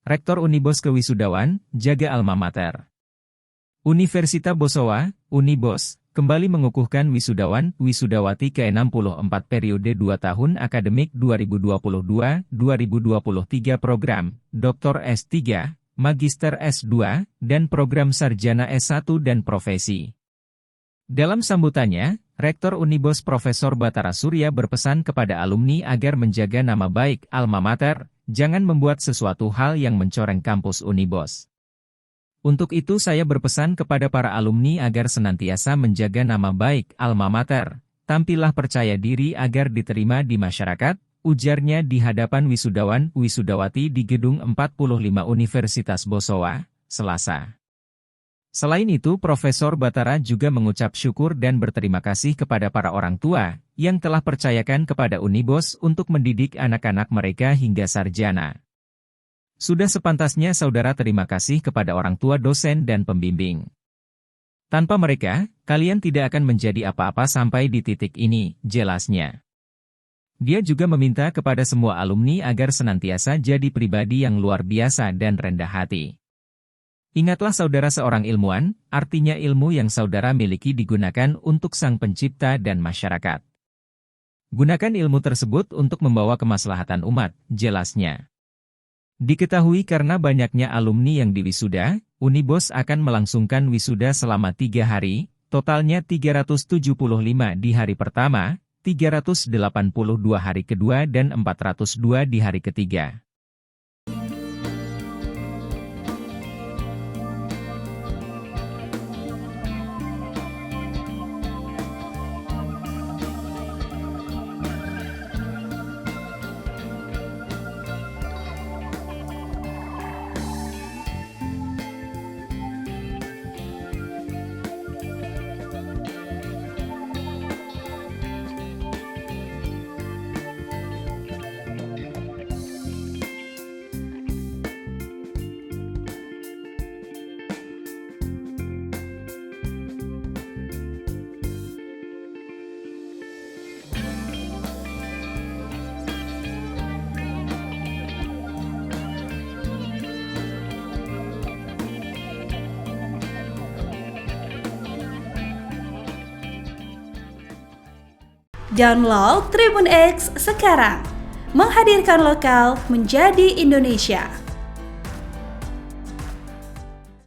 Rektor Unibos kewisudawan, jaga alma mater. Universitas Bosowa, Unibos, kembali mengukuhkan wisudawan-wisudawati ke-64 periode 2 tahun akademik 2022-2023 program, Dr. S3, Magister S2, dan program Sarjana S1 dan Profesi. Dalam sambutannya, Rektor Unibos Profesor Batara Surya berpesan kepada alumni agar menjaga nama baik alma mater, jangan membuat sesuatu hal yang mencoreng kampus Unibos. Untuk itu saya berpesan kepada para alumni agar senantiasa menjaga nama baik alma mater, tampillah percaya diri agar diterima di masyarakat, ujarnya di hadapan wisudawan-wisudawati di Gedung 45 Universitas Bosowa, Selasa. Selain itu, Profesor Batara juga mengucap syukur dan berterima kasih kepada para orang tua yang telah percayakan kepada Unibos untuk mendidik anak-anak mereka hingga sarjana. Sudah sepantasnya saudara terima kasih kepada orang tua dosen dan pembimbing. Tanpa mereka, kalian tidak akan menjadi apa-apa sampai di titik ini, jelasnya. Dia juga meminta kepada semua alumni agar senantiasa jadi pribadi yang luar biasa dan rendah hati. Ingatlah saudara seorang ilmuwan, artinya ilmu yang saudara miliki digunakan untuk Sang Pencipta dan masyarakat. Gunakan ilmu tersebut untuk membawa kemaslahatan umat, jelasnya. Diketahui karena banyaknya alumni yang diwisuda, Unibos akan melangsungkan wisuda selama 3 hari, totalnya 375 di hari pertama, 382 hari kedua dan 402 di hari ketiga. Download Tribun X sekarang, menghadirkan lokal menjadi Indonesia.